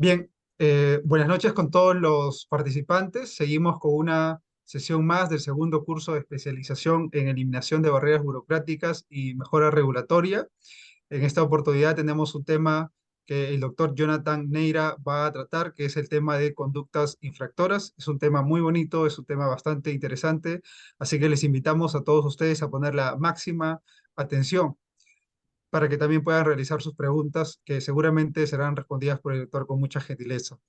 Bien, buenas noches con todos los participantes. Seguimos con una sesión más del segundo curso de especialización en eliminación de barreras burocráticas y mejora regulatoria. En esta oportunidad tenemos un tema que el doctor Jonathan Neira va a tratar, que es el tema de conductas infractoras. Es un tema muy bonito, es un tema bastante interesante, así que les invitamos a todos ustedes a poner la máxima atención para que también puedan realizar sus preguntas, que seguramente serán respondidas por el doctor con mucha gentileza.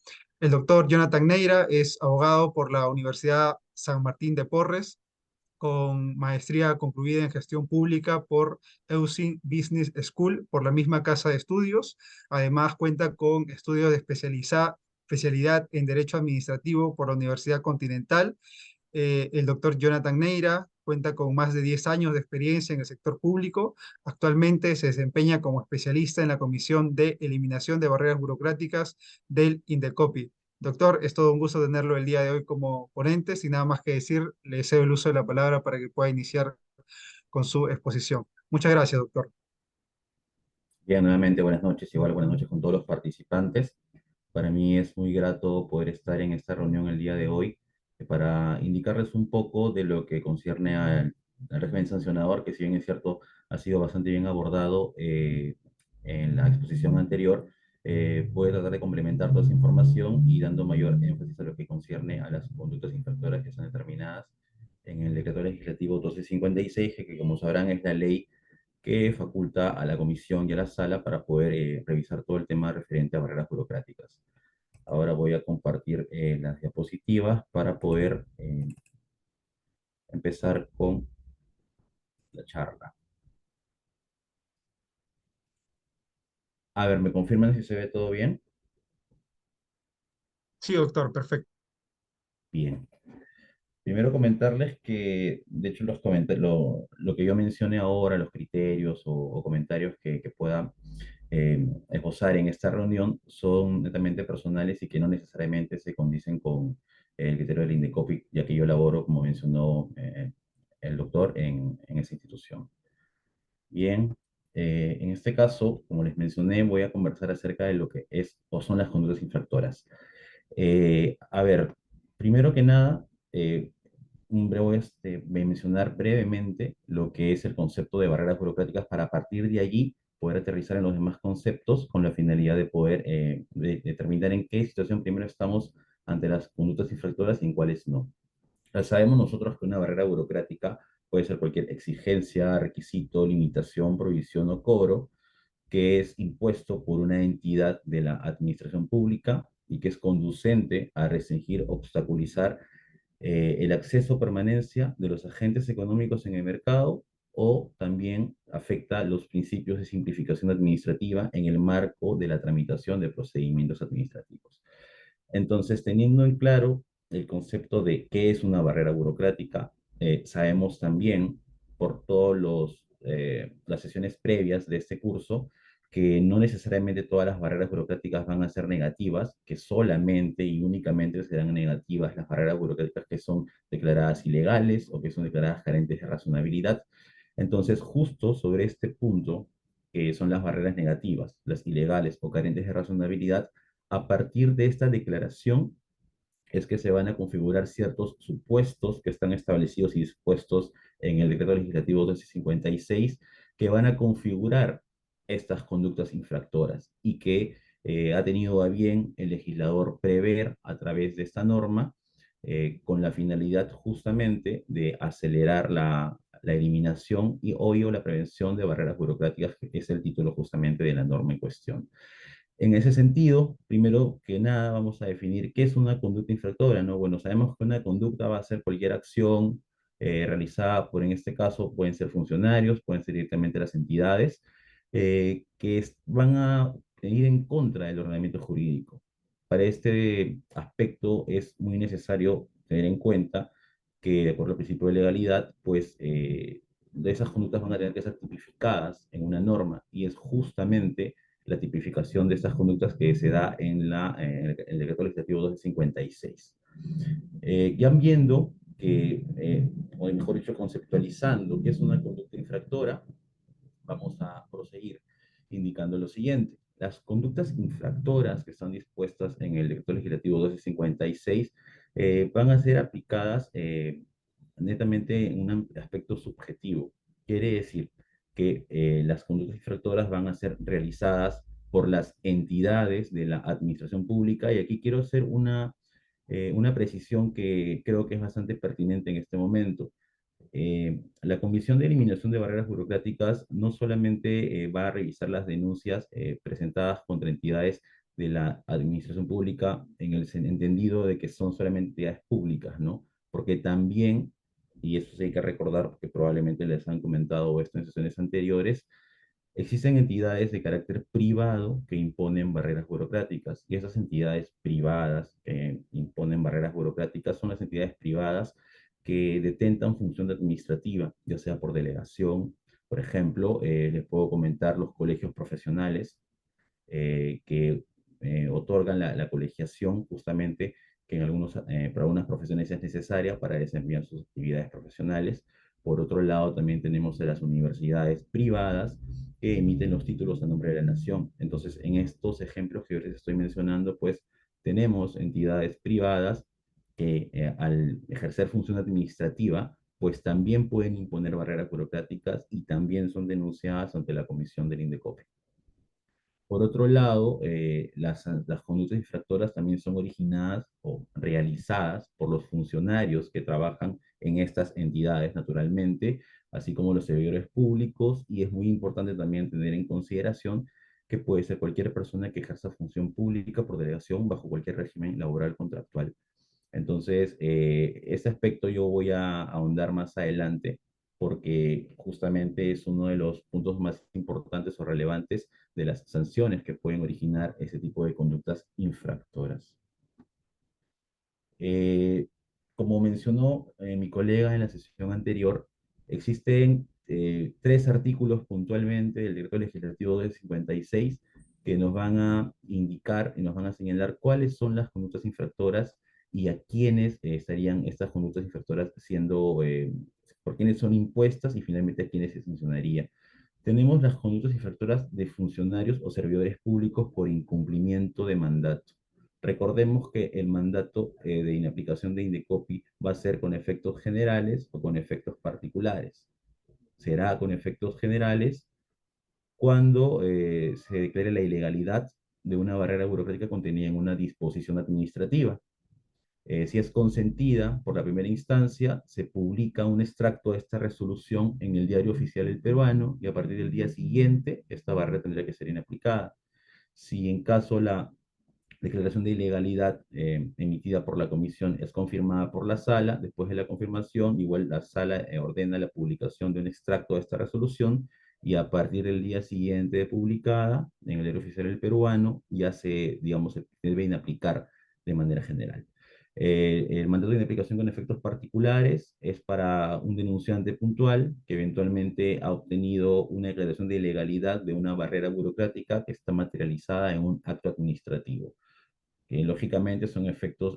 El doctor Jonathan Neira es abogado por la Universidad San Martín de Porres, con maestría concluida en gestión pública por EUSIN Business School, por la misma casa de estudios. Además, cuenta con estudios de especialidad en Derecho Administrativo por la Universidad Continental. El doctor Jonathan Neira cuenta con más de 10 años de experiencia en el sector público. Actualmente se desempeña como especialista en la Comisión de Eliminación de Barreras Burocráticas del INDECOPI. Doctor, es todo un gusto tenerlo el día de hoy como ponente. Sin nada más que decir, le cedo el uso de la palabra para que pueda iniciar con su exposición. Muchas gracias, doctor. Bien, nuevamente buenas noches, igual buenas noches con todos los participantes. Para mí es muy grato poder estar en esta reunión el día de hoy para indicarles un poco de lo que concierne al régimen sancionador, que si bien es cierto, ha sido bastante bien abordado en la exposición anterior. Voy a tratar de complementar toda esa información y dando mayor énfasis a lo que concierne a las conductas infractoras que están determinadas en el decreto legislativo 1256, que como sabrán es la ley que faculta a la comisión y a la sala para poder revisar todo el tema referente a barreras burocráticas. Ahora voy a compartir las diapositivas para poder empezar con la charla. A ver, ¿me confirman si se ve todo bien? Sí, doctor, perfecto. Bien. Primero comentarles que, de hecho, lo que yo mencione ahora, los criterios o comentarios que pueda esbozar en esta reunión son netamente personales y que no necesariamente se condicen con el criterio del INDECOPI, ya que yo laboro, como mencionó el doctor, en esa institución. Bien, en este caso, como les mencioné, voy a conversar acerca de lo que es o son las conductas infractoras. A ver, primero que nada, voy a mencionar brevemente lo que es el concepto de barreras burocráticas para a partir de allí poder aterrizar en los demás conceptos con la finalidad de poder determinar en qué situación primero estamos ante las conductas infractoras y en cuáles no. Ya sabemos nosotros que una barrera burocrática puede ser cualquier exigencia, requisito, limitación, prohibición o cobro que es impuesto por una entidad de la administración pública y que es conducente a restringir, obstaculizar el acceso o permanencia de los agentes económicos en el mercado o también afecta los principios de simplificación administrativa en el marco de la tramitación de procedimientos administrativos. Entonces, teniendo en claro el concepto de qué es una barrera burocrática, sabemos también por todas las sesiones previas de este curso que no necesariamente todas las barreras burocráticas van a ser negativas, que solamente y únicamente serán negativas las barreras burocráticas que son declaradas ilegales o que son declaradas carentes de razonabilidad. Entonces, justo sobre este punto, que son las barreras negativas, las ilegales o carentes de razonabilidad, a partir de esta declaración es que se van a configurar ciertos supuestos que están establecidos y dispuestos en el decreto legislativo 1256 que van a configurar estas conductas infractoras y que ha tenido a bien el legislador prever a través de esta norma con la finalidad justamente de acelerar la eliminación y hoy o la prevención de barreras burocráticas, que es el título justamente de la norma en cuestión. En ese sentido, primero que nada, vamos a definir qué es una conducta infractora, ¿no? Bueno, sabemos que una conducta va a ser cualquier acción realizada por, en este caso, pueden ser funcionarios, pueden ser directamente las entidades, van a ir en contra del ordenamiento jurídico. Para este aspecto es muy necesario tener en cuenta que, de acuerdo al principio de legalidad, pues esas conductas van a tener que ser tipificadas en una norma y es justamente la tipificación de estas conductas que se da en el decreto legislativo 256. Ya viendo que, o mejor dicho, conceptualizando qué es una conducta infractora, vamos a proseguir indicando lo siguiente. las conductas infractoras que están dispuestas en el Decreto Legislativo 1256 van a ser aplicadas netamente en un aspecto subjetivo. Quiere decir que las conductas infractoras van a ser realizadas por las entidades de la administración pública, y aquí quiero hacer una precisión que creo que es bastante pertinente en este momento. La Comisión de Eliminación de Barreras Burocráticas no solamente va a revisar las denuncias presentadas contra entidades de la administración pública en el entendido de que son solamente entidades públicas, ¿no? Porque también, y eso sí hay que recordar porque probablemente les han comentado esto en sesiones anteriores, existen entidades de carácter privado que imponen barreras burocráticas, y esas entidades privadas que imponen barreras burocráticas son las entidades privadas que detentan función administrativa, ya sea por delegación. Por ejemplo, les puedo comentar los colegios profesionales que otorgan la colegiación justamente que para algunas profesiones es necesaria para desempeñar sus actividades profesionales. Por otro lado, también tenemos a las universidades privadas que emiten los títulos a nombre de la nación. Entonces, en estos ejemplos que yo les estoy mencionando, pues tenemos entidades privadas que al ejercer función administrativa, pues también pueden imponer barreras burocráticas y también son denunciadas ante la Comisión del INDECOPE. Por otro lado, las conductas infractoras también son originadas o realizadas por los funcionarios que trabajan en estas entidades, naturalmente, así como los servidores públicos, y es muy importante también tener en consideración que puede ser cualquier persona que ejerza función pública por delegación bajo cualquier régimen laboral contractual. Entonces, ese aspecto yo voy a ahondar más adelante porque justamente es uno de los puntos más importantes o relevantes de las sanciones que pueden originar ese tipo de conductas infractoras. Eh, Como mencionó mi colega en la sesión anterior, existen tres artículos puntualmente del Decreto Legislativo del 56 que nos van a indicar y nos van a señalar cuáles son las conductas infractoras y a quiénes estarían estas conductas infractoras siendo, por quiénes son impuestas y finalmente a quiénes se sancionaría. Tenemos las conductas infractoras de funcionarios o servidores públicos por incumplimiento de mandato. Recordemos que el mandato de inaplicación de Indecopi va a ser con efectos generales o con efectos particulares. Será con efectos generales cuando se declare la ilegalidad de una barrera burocrática contenida en una disposición administrativa. Si es consentida por la primera instancia, se publica un extracto de esta resolución en el Diario Oficial del Peruano, y a partir del día siguiente esta barrera tendría que ser inaplicada. Si en caso la declaración de ilegalidad emitida por la comisión es confirmada por la sala, después de la confirmación, igual la sala ordena la publicación de un extracto de esta resolución, y a partir del día siguiente de publicada en el Diario Oficial del Peruano ya digamos, se debe inaplicar de manera general. El mandato de inaplicación con efectos particulares es para un denunciante puntual que eventualmente ha obtenido una declaración de ilegalidad de una barrera burocrática que está materializada en un acto administrativo. Lógicamente son efectos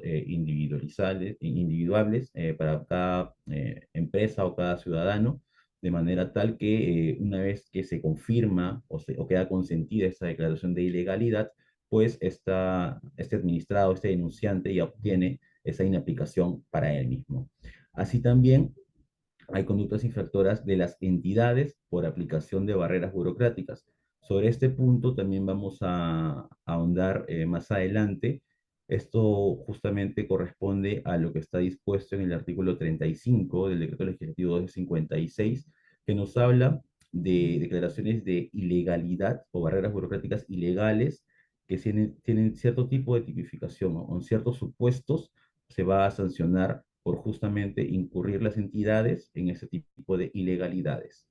individuables para cada empresa o cada ciudadano, de manera tal que una vez que se confirma o queda consentida esta declaración de ilegalidad, pues este administrado, este denunciante ya obtiene esa inaplicación para él mismo. Así también hay conductas infractoras de las entidades por aplicación de barreras burocráticas. Sobre este punto también vamos a ahondar más adelante. Esto justamente corresponde a lo que está dispuesto en el artículo 35 del Decreto Legislativo de 56, que nos habla de declaraciones de ilegalidad o barreras burocráticas ilegales que tienen cierto tipo de tipificación, ¿no? En ciertos supuestos se va a sancionar por justamente incurrir las entidades en ese tipo de ilegalidades.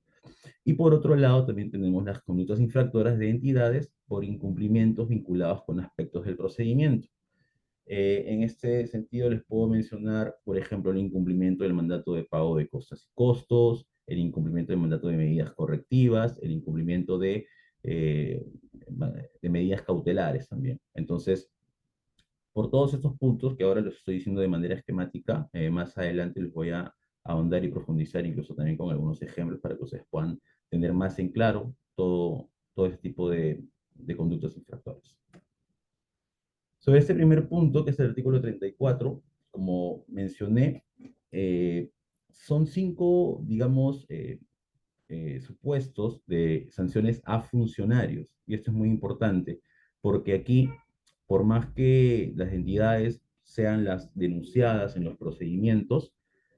Y por otro lado, también tenemos las conductas infractoras de entidades por incumplimientos vinculados con aspectos del procedimiento. En este sentido, les puedo mencionar, por ejemplo, el incumplimiento del mandato de pago de costas y costos, el incumplimiento del mandato de medidas correctivas, el incumplimiento eh, de medidas cautelares también. Entonces, por todos estos puntos que ahora los estoy diciendo de manera esquemática, más adelante les voy a ahondar y profundizar incluso también con algunos ejemplos para que ustedes puedan tener más en claro todo este tipo de conductas infractoras. Sobre este primer punto, que es el artículo 34, como mencioné, eh, son cinco, digamos, supuestos de sanciones a funcionarios. Y esto es muy importante, porque aquí, por más que las entidades sean las denunciadas en los procedimientos,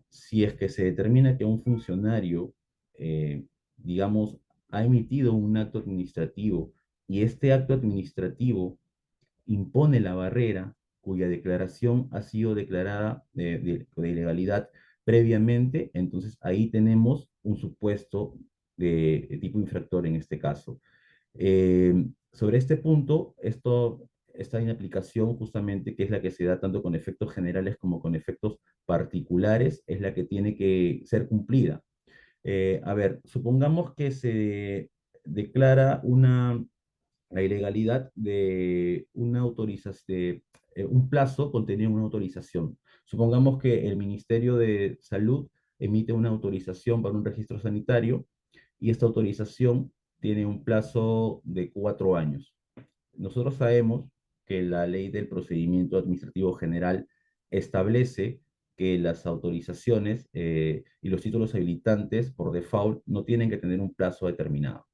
si es que se determina que un funcionario, digamos, ha emitido un acto administrativo y este acto administrativo impone la barrera cuya declaración ha sido declarada de ilegalidad previamente, entonces ahí tenemos un supuesto de tipo infractor en este caso. Sobre este punto, esto está en aplicación justamente, que es la que se da tanto con efectos generales como con efectos particulares, es la que tiene que ser cumplida. A ver, supongamos que se declara la ilegalidad de una autorización, de un plazo contenido en una autorización. Supongamos que el Ministerio de Salud emite una autorización para un registro sanitario y esta autorización tiene un plazo de 4 años. Nosotros sabemos que la ley del procedimiento administrativo general establece que las autorizaciones y los títulos habilitantes por default no tienen que tener un plazo determinado,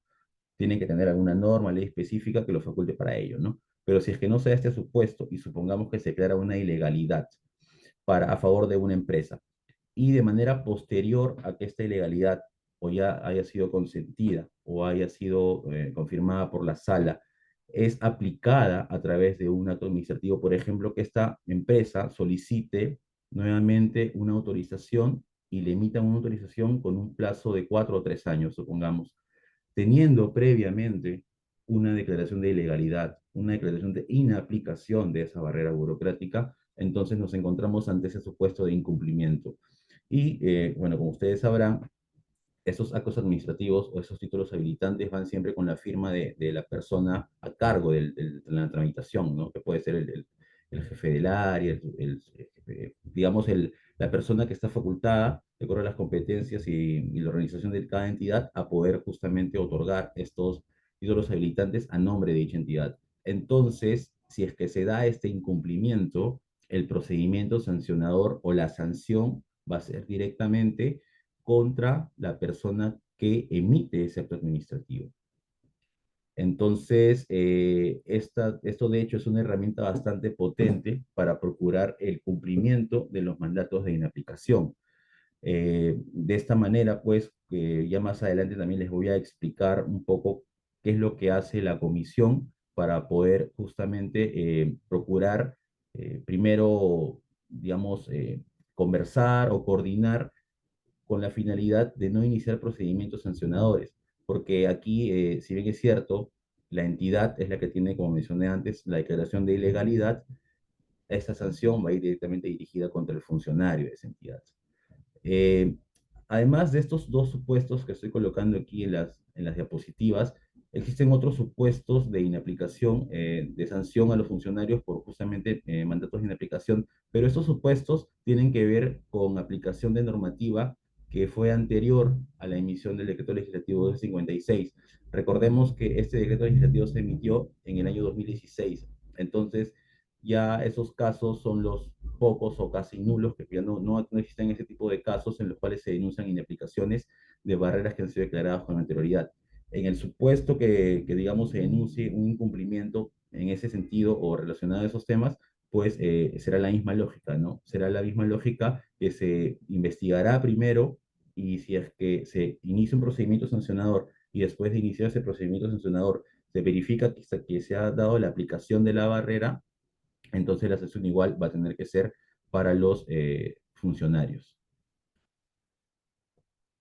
tienen que tener alguna norma, ley específica que lo faculte para ello, ¿no? Pero si es que no se da este supuesto y supongamos que se declara una ilegalidad a favor de una empresa y de manera posterior a que esta ilegalidad o ya haya sido consentida o haya sido confirmada por la sala, es aplicada a través de un acto administrativo, por ejemplo, que esta empresa solicite nuevamente una autorización y le emitan una autorización con un plazo de 4 o 3 años, supongamos, teniendo previamente una declaración de ilegalidad, una declaración de inaplicación de esa barrera burocrática, entonces nos encontramos ante ese supuesto de incumplimiento. Y bueno, como ustedes sabrán, esos actos administrativos o esos títulos habilitantes van siempre con la firma de la persona a cargo de la tramitación, ¿no? Que puede ser el jefe del área, digamos, la persona que está facultada, de acuerdo a las competencias y la organización de cada entidad, a poder justamente otorgar estos títulos habilitantes a nombre de dicha entidad. Entonces, si es que se da este incumplimiento, el procedimiento sancionador o la sanción va a ser directamente contra la persona que emite ese acto administrativo. Entonces, esto de hecho es una herramienta bastante potente para procurar el cumplimiento de los mandatos de inaplicación. De esta manera, pues, ya más adelante también les voy a explicar un poco qué es lo que hace la comisión para poder justamente procurar, primero, digamos, conversar o coordinar con la finalidad de no iniciar procedimientos sancionadores, porque aquí, si bien es cierto, la entidad es la que tiene, como mencioné antes, la declaración de ilegalidad, esta sanción va a ir directamente dirigida contra el funcionario de esa entidad. Eh, Además de estos dos supuestos que estoy colocando aquí en las diapositivas, existen otros supuestos de inaplicación, de sanción a los funcionarios por justamente mandatos de inaplicación, pero estos supuestos tienen que ver con aplicación de normativa que fue anterior a la emisión del decreto legislativo 256. Recordemos que este decreto legislativo se emitió en el año 2016, entonces ya esos casos son los pocos o casi nulos, que ya no existen ese tipo de casos en los cuales se denuncian inaplicaciones de barreras que han sido declaradas con anterioridad. En el supuesto que digamos, se denuncie un incumplimiento en ese sentido o relacionado a esos temas, pues será la misma lógica, ¿no? Será la misma lógica que se investigará primero y si es que se inicia un procedimiento sancionador y después de iniciar ese procedimiento sancionador se verifica que se ha dado la aplicación de la barrera, entonces la sanción igual va a tener que ser para los funcionarios.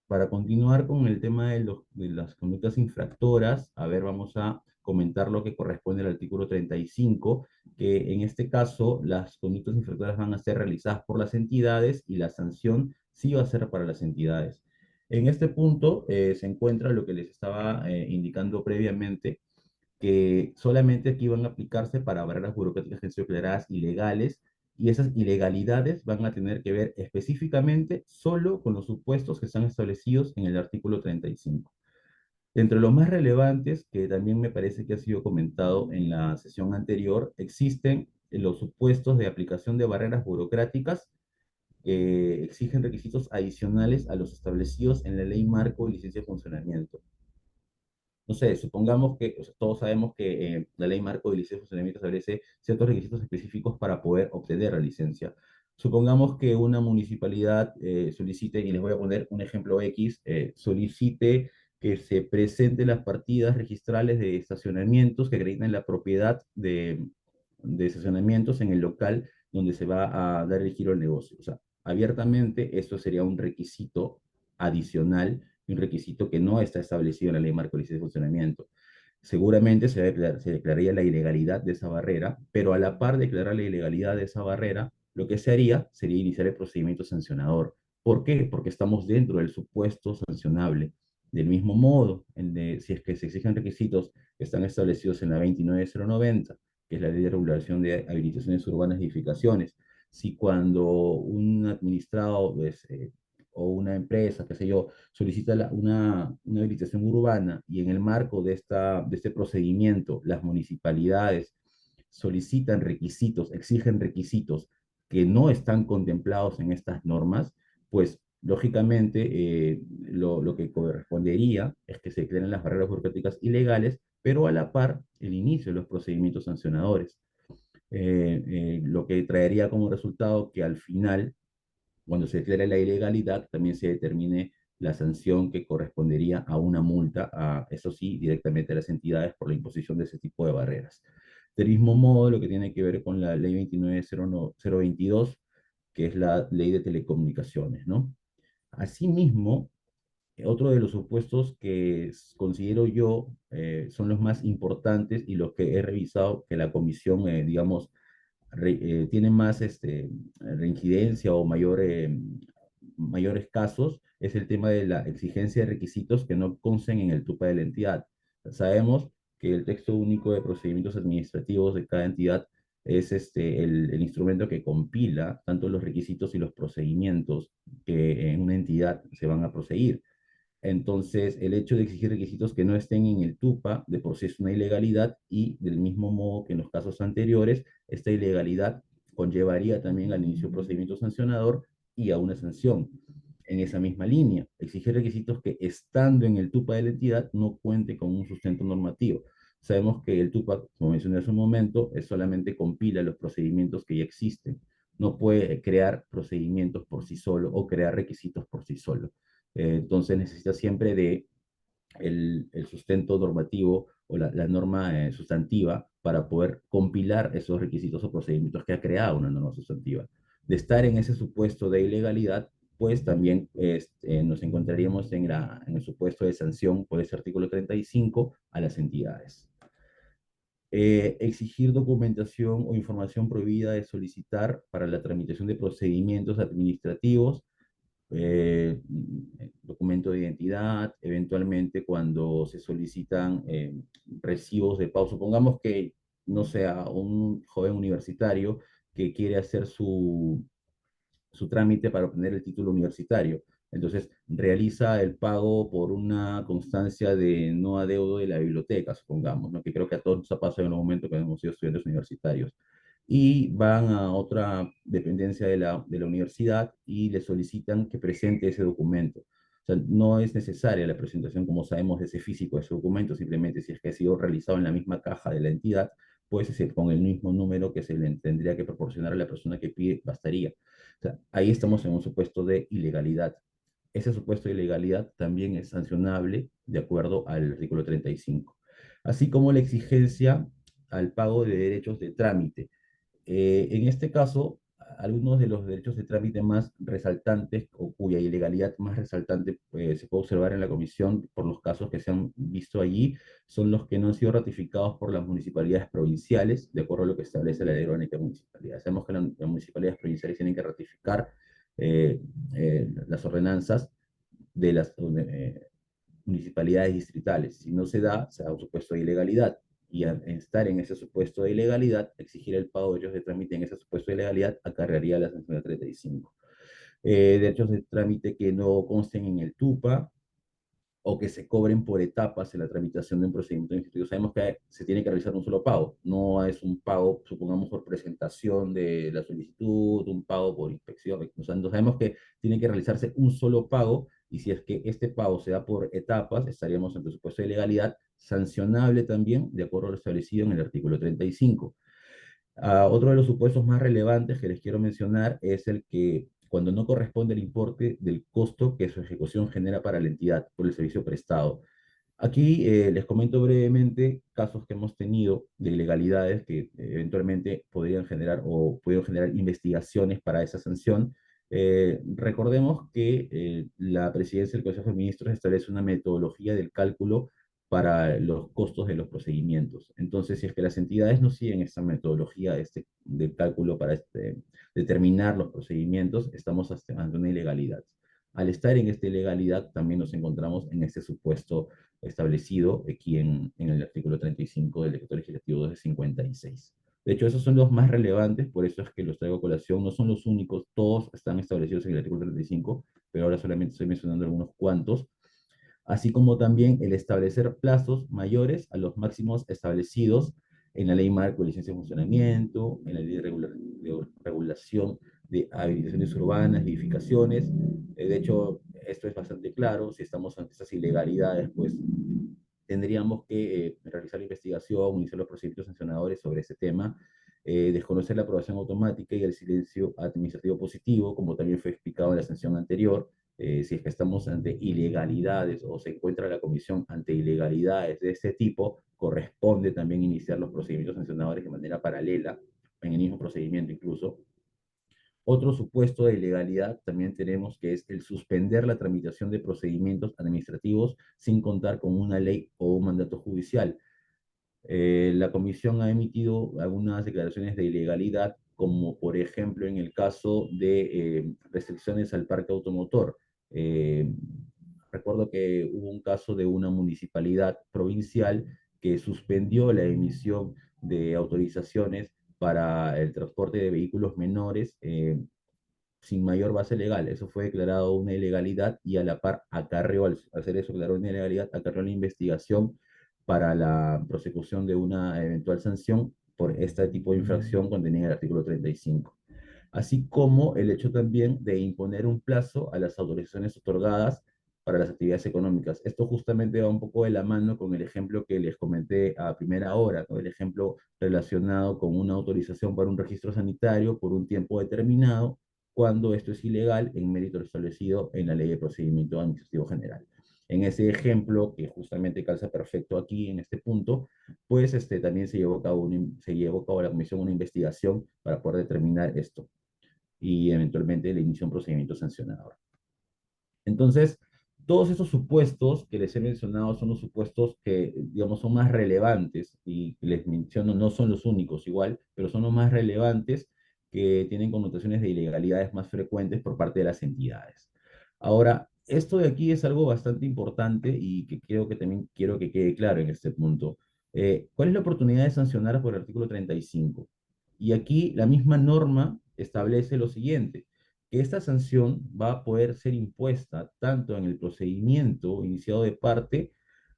Para continuar con el tema de las conductas infractoras, a ver, vamos a comentar lo que corresponde al artículo 35, que en este caso las conductas infractoras van a ser realizadas por las entidades y la sanción sí va a ser para las entidades. En este punto se encuentra lo que les estaba indicando previamente, que solamente aquí van a aplicarse para barreras burocráticas que han sido declaradas ilegales, y esas ilegalidades van a tener que ver específicamente solo con los supuestos que están establecidos en el artículo 35. Entre los más relevantes, que también me parece que ha sido comentado en la sesión anterior, existen los supuestos de aplicación de barreras burocráticas que exigen requisitos adicionales a los establecidos en la Ley Marco y Licencia de Funcionamiento. No sé, supongamos que, o sea, todos sabemos que la Ley Marco de Licencia de Funcionamiento establece ciertos requisitos específicos para poder obtener la licencia. Supongamos que una municipalidad solicite, y les voy a poner un ejemplo X, solicite que se presenten las partidas registrales de estacionamientos que acrediten la propiedad de estacionamientos en el local donde se va a dar el giro al negocio. O sea, abiertamente, esto sería un requisito adicional, un requisito que no está establecido en la ley marco de licencia de funcionamiento. Seguramente se declararía la ilegalidad de esa barrera, pero a la par de declarar la ilegalidad de esa barrera, lo que se haría sería iniciar el procedimiento sancionador. ¿Por qué? Porque estamos dentro del supuesto sancionable. Del mismo modo, si es que se exigen requisitos que están establecidos en la 29090, que es la Ley de Regulación de Habilitaciones Urbanas y Edificaciones, si cuando un administrado pues, o una empresa, qué sé yo, solicita una habilitación urbana y en el marco de este procedimiento las municipalidades solicitan requisitos, exigen requisitos que no están contemplados en estas normas, pues lógicamente lo que correspondería es que se declaren las barreras burocráticas ilegales, pero a la par el inicio de los procedimientos sancionadores. Lo que traería como resultado que al final, cuando se declare la ilegalidad, también se determine la sanción que correspondería a una multa, eso sí, directamente a las entidades por la imposición de ese tipo de barreras. Del mismo modo, lo que tiene que ver con la ley 29022, que es la ley de telecomunicaciones, ¿no? Asimismo, otro de los supuestos que considero yo son los más importantes y los que he revisado que la comisión, digamos, tiene más reincidencia o mayores casos, es el tema de la exigencia de requisitos que no consten en el TUPA de la entidad. Sabemos que el texto único de procedimientos administrativos de cada entidad es el instrumento que compila tanto los requisitos y los procedimientos que en una entidad se van a proseguir. Entonces, el hecho de exigir requisitos que no estén en el TUPA de por sí es una ilegalidad y del mismo modo que en los casos anteriores, esta ilegalidad conllevaría también al inicio de un procedimiento sancionador y a una sanción. En esa misma línea, exigir requisitos que estando en el TUPA de la entidad no cuente con un sustento normativo. Sabemos que el TUPA, como mencioné hace un momento, es solamente compila los procedimientos que ya existen. No puede crear procedimientos por sí solo o crear requisitos por sí solo. Entonces necesita siempre de el sustento normativo o la norma sustantiva para poder compilar esos requisitos o procedimientos que ha creado una norma sustantiva. De estar en ese supuesto de ilegalidad, pues también nos encontraríamos en el supuesto de sanción por ese artículo 35 a las entidades. Exigir documentación o información prohibida de solicitar para la tramitación de procedimientos administrativos, documento de identidad, eventualmente cuando se solicitan recibos de pago. Supongamos que, no sea un joven universitario que quiere hacer su trámite para obtener el título universitario. Entonces, realiza el pago por una constancia de no adeudo de la biblioteca, supongamos, ¿no? Que creo que a todos nos ha pasado en un momento que hemos sido estudiantes universitarios. Y van a otra dependencia de la universidad y le solicitan que presente ese documento. O sea, no es necesaria la presentación, como sabemos, de ese físico, de ese documento, simplemente si es que ha sido realizado en la misma caja de la entidad, pues con el mismo número que se le tendría que proporcionar a la persona que pide, bastaría. O sea, ahí estamos en un supuesto de ilegalidad. Ese supuesto de ilegalidad también es sancionable de acuerdo al artículo 35, así como la exigencia al pago de derechos de trámite. En este caso, algunos de los derechos de trámite más resaltantes o cuya ilegalidad más resaltante se puede observar en la comisión por los casos que se han visto allí, son los que no han sido ratificados por las municipalidades provinciales, de acuerdo a lo que establece la ley orgánica de municipalidades. Sabemos que las municipalidades provinciales tienen que ratificar las ordenanzas de las municipalidades distritales. Si no se da, se da un supuesto de ilegalidad. Y al estar en ese supuesto de ilegalidad, exigir el pago de derechos de trámite en ese supuesto de ilegalidad acarrearía la sanción de 35. Derechos de trámite que no consten en el TUPA, o que se cobren por etapas en la tramitación de un procedimiento administrativo. Sabemos que se tiene que realizar un solo pago, no es un pago, supongamos, por presentación de la solicitud, un pago por inspección. O sea, sabemos que tiene que realizarse un solo pago y si es que este pago se da por etapas, estaríamos ante supuesto de legalidad, sancionable también de acuerdo a lo establecido en el artículo 35. Otro de los supuestos más relevantes que les quiero mencionar es el que cuando no corresponde el importe del costo que su ejecución genera para la entidad por el servicio prestado. Aquí les comento brevemente casos que hemos tenido de ilegalidades que eventualmente podrían generar o pudieron generar investigaciones para esa sanción. Recordemos que la presidencia del Consejo de Ministros establece una metodología del cálculo para los costos de los procedimientos. Entonces, si es que las entidades no siguen esta metodología del cálculo para determinar los procedimientos, estamos ante una ilegalidad. Al estar en esta ilegalidad, también nos encontramos en este supuesto establecido aquí en el artículo 35 del decreto legislativo 256. De hecho, esos son los más relevantes, por eso es que los traigo a colación, no son los únicos, todos están establecidos en el artículo 35, pero ahora solamente estoy mencionando algunos cuantos, así como también el establecer plazos mayores a los máximos establecidos en la Ley Marco de Licencia de Funcionamiento, en la Ley de Regulación de Habilitaciones Urbanas, edificaciones. De hecho, esto es bastante claro, si estamos ante estas ilegalidades, pues tendríamos que realizar la investigación, iniciar los procedimientos sancionadores sobre ese tema, desconocer la aprobación automática y el silencio administrativo positivo, como también fue explicado en la sanción anterior. Si es que estamos ante ilegalidades o se encuentra la comisión ante ilegalidades de este tipo, corresponde también iniciar los procedimientos sancionadores de manera paralela, en el mismo procedimiento incluso. Otro supuesto de ilegalidad también tenemos que es el suspender la tramitación de procedimientos administrativos sin contar con una ley o un mandato judicial. La comisión ha emitido algunas declaraciones de ilegalidad, como por ejemplo en el caso de restricciones al parque automotor. Eh, Recuerdo que hubo un caso de una municipalidad provincial que suspendió la emisión de autorizaciones para el transporte de vehículos menores sin mayor base legal. Eso fue declarado una ilegalidad y a la par acarreó, al hacer eso, declaró una ilegalidad, acarreó la investigación para la prosecución de una eventual sanción por este tipo de infracción contenida en el artículo 35. Así como el hecho también de imponer un plazo a las autorizaciones otorgadas para las actividades económicas. Esto justamente va un poco de la mano con el ejemplo que les comenté a primera hora, ¿no? El ejemplo relacionado con una autorización para un registro sanitario por un tiempo determinado, cuando esto es ilegal en mérito establecido en la Ley de Procedimiento Administrativo General. En ese ejemplo, que justamente calza perfecto aquí en este punto, pues también se llevó a cabo la comisión una investigación para poder determinar esto y eventualmente le inició un procedimiento sancionador. Entonces, todos esos supuestos que les he mencionado son los supuestos que, digamos, son más relevantes y les menciono, no son los únicos igual, pero son los más relevantes que tienen connotaciones de ilegalidades más frecuentes por parte de las entidades. Ahora, esto de aquí es algo bastante importante y que creo que también quiero que quede claro en este punto. ¿Cuál es la oportunidad de sancionar por el artículo 35? Y aquí la misma norma establece lo siguiente, que esta sanción va a poder ser impuesta tanto en el procedimiento iniciado de parte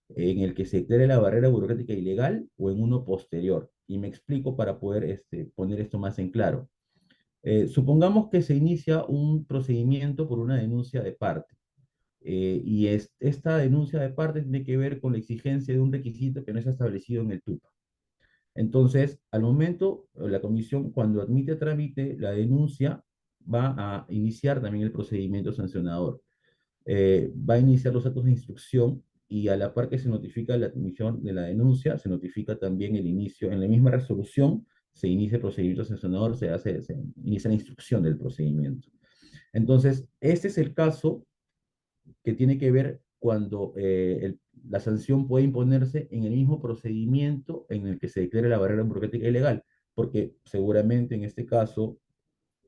en el que se declare la barrera burocrática ilegal o en uno posterior. Y me explico para poder poner esto más en claro. Supongamos que se inicia un procedimiento por una denuncia de parte. Esta denuncia de parte tiene que ver con la exigencia de un requisito que no está establecido en el TUPA. Entonces, al momento, la comisión, cuando admite a trámite la denuncia, va a iniciar también el procedimiento sancionador. Va a iniciar los actos de instrucción y a la par que se notifica la admisión de la denuncia, se notifica también el inicio, en la misma resolución, se inicia el procedimiento sancionador, se inicia la instrucción del procedimiento. Entonces, este es el caso que tiene que ver cuando la sanción puede imponerse en el mismo procedimiento en el que se declare la barrera burocrática ilegal, porque seguramente en este caso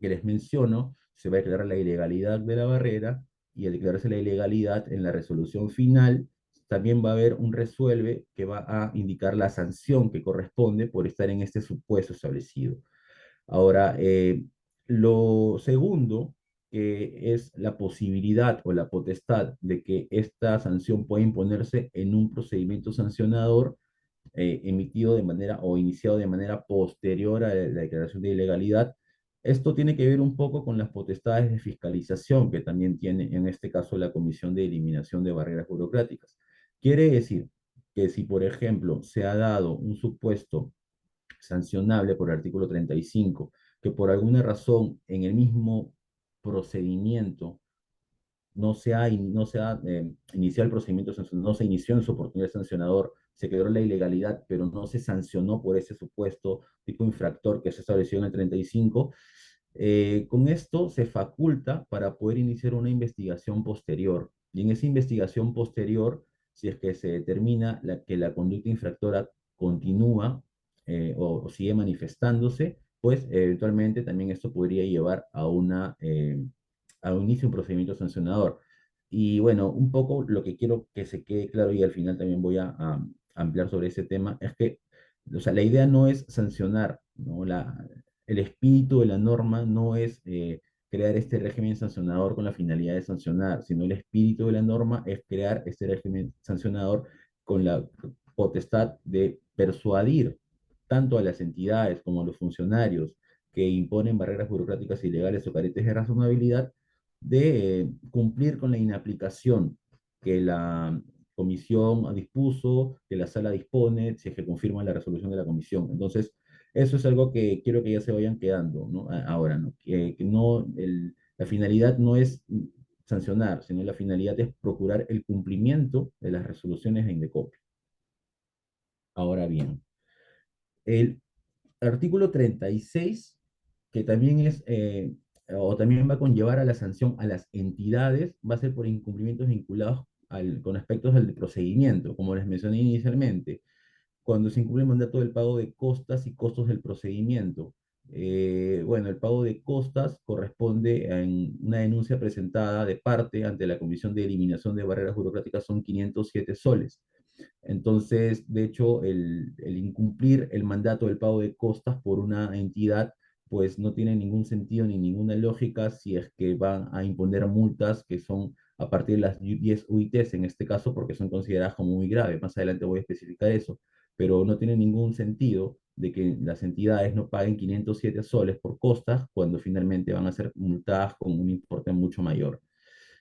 que les menciono, se va a declarar la ilegalidad de la barrera y al declararse la ilegalidad en la resolución final, también va a haber un resuelve que va a indicar la sanción que corresponde por estar en este supuesto establecido. Ahora, lo segundo que es la posibilidad o la potestad de que esta sanción pueda imponerse en un procedimiento sancionador emitido de manera o iniciado de manera posterior a la declaración de ilegalidad. Esto tiene que ver un poco con las potestades de fiscalización que también tiene en este caso la Comisión de Eliminación de Barreras Burocráticas. Quiere decir que si, por ejemplo, se ha dado un supuesto sancionable por el artículo 35, que por alguna razón en el mismo procedimiento no se ha iniciado el procedimiento sancionador, no se inició en su oportunidad sancionador, se quedó la ilegalidad, pero no se sancionó por ese supuesto tipo infractor que se estableció en el 35. Con esto se faculta para poder iniciar una investigación posterior. Y en esa investigación posterior, si es que se determina que la conducta infractora continúa o sigue manifestándose, pues eventualmente también esto podría llevar a un inicio de un procedimiento sancionador. Y bueno, un poco lo que quiero que se quede claro y al final también voy a ampliar sobre ese tema es que, o sea, la idea no es sancionar, ¿no? El espíritu de la norma no es crear este régimen sancionador con la finalidad de sancionar, sino el espíritu de la norma es crear este régimen sancionador con la potestad de persuadir tanto a las entidades como a los funcionarios que imponen barreras burocráticas ilegales o caretes de razonabilidad de cumplir con la inaplicación que la comisión dispuso, que la sala dispone, si es que confirma la resolución de la comisión. Entonces, eso es algo que quiero que ya se vayan quedando, ¿no? Ahora, ¿no? Que no, la finalidad no es sancionar, sino la finalidad es procurar el cumplimiento de las resoluciones de Indecopi. Ahora bien, el artículo 36 que también es, o también va a conllevar a la sanción a las entidades, va a ser por incumplimientos vinculados con aspectos del procedimiento, como les mencioné inicialmente, cuando se incumple el mandato del pago de costas y costos del procedimiento. Bueno, el pago de costas corresponde a una denuncia presentada de parte ante la Comisión de Eliminación de Barreras Burocráticas, son 507 soles. Entonces, de hecho, el incumplir el mandato del pago de costas por una entidad, pues no tiene ningún sentido ni ninguna lógica si es que van a imponer multas que son a partir de las 10 UITs en este caso, porque son consideradas como muy graves. Más adelante voy a especificar eso, pero no tiene ningún sentido de que las entidades no paguen 507 soles por costas cuando finalmente van a ser multadas con un importe mucho mayor.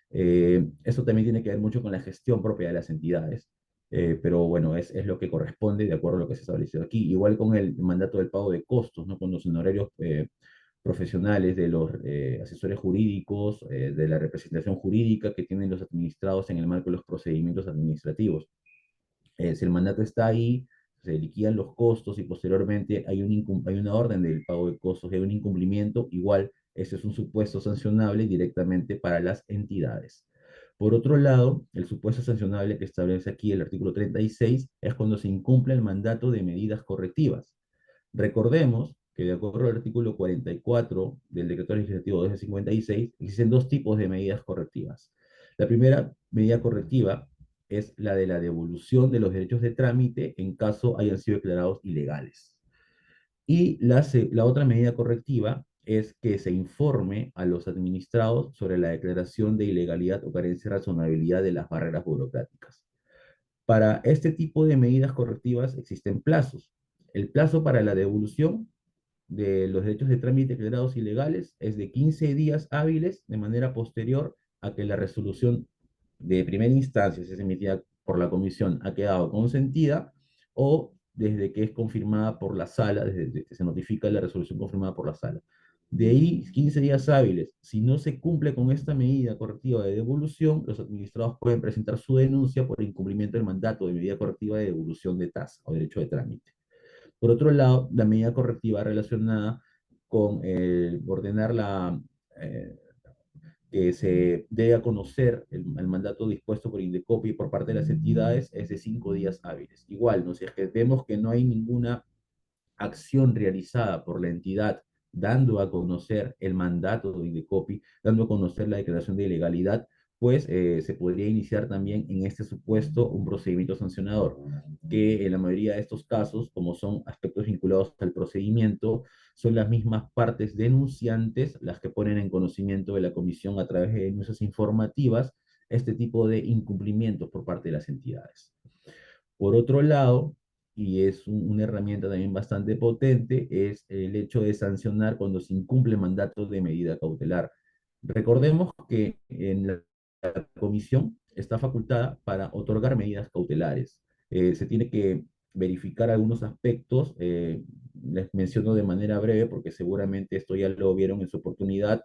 Eso también tiene que ver mucho con la gestión propia de las entidades, pero bueno, es lo que corresponde de acuerdo a lo que se estableció aquí. Igual con el mandato del pago de costos, ¿no? Con los honorarios profesionales de los asesores jurídicos, de la representación jurídica que tienen los administrados en el marco de los procedimientos administrativos. Si el mandato está ahí, se liquidan los costos y posteriormente hay una orden del pago de costos, hay un incumplimiento, igual ese es un supuesto sancionable directamente para las entidades. Por otro lado, el supuesto sancionable que establece aquí el artículo 36 es cuando se incumple el mandato de medidas correctivas. Recordemos que de acuerdo al artículo 44 del decreto legislativo 256, existen dos tipos de medidas correctivas. La primera medida correctiva es la de la devolución de los derechos de trámite en caso hayan sido declarados ilegales. Y la otra medida correctiva es que se informe a los administrados sobre la declaración de ilegalidad o carencia de razonabilidad de las barreras burocráticas. Para este tipo de medidas correctivas existen plazos. El plazo para la devolución de los derechos de trámite declarados ilegales es de 15 días hábiles de manera posterior a que la resolución de primera instancia, si es emitida por la comisión, ha quedado consentida o desde que es confirmada por la sala, desde que se notifica la resolución confirmada por la sala. De ahí, 15 días hábiles. Si no se cumple con esta medida correctiva de devolución, los administrados pueden presentar su denuncia por incumplimiento del mandato de medida correctiva de devolución de tasa o derecho de trámite. Por otro lado, la medida correctiva relacionada con ordenar eh, que se dé a conocer el mandato dispuesto por Indecopi por parte de las entidades es de 5 días hábiles. Igual, ¿no? Si es que vemos que no hay ninguna acción realizada por la entidad dando a conocer el mandato de Indecopi, dando a conocer la declaración de ilegalidad, pues se podría iniciar también en este supuesto un procedimiento sancionador, que en la mayoría de estos casos, como son aspectos vinculados al procedimiento, son las mismas partes denunciantes las que ponen en conocimiento de la comisión a través de denuncias informativas este tipo de incumplimientos por parte de las entidades. Por otro lado, y es una herramienta también bastante potente, es el hecho de sancionar cuando se incumple mandatos de medida cautelar. Recordemos que en la comisión está facultada para otorgar medidas cautelares. Se tiene que verificar algunos aspectos, les menciono de manera breve porque seguramente esto ya lo vieron en su oportunidad.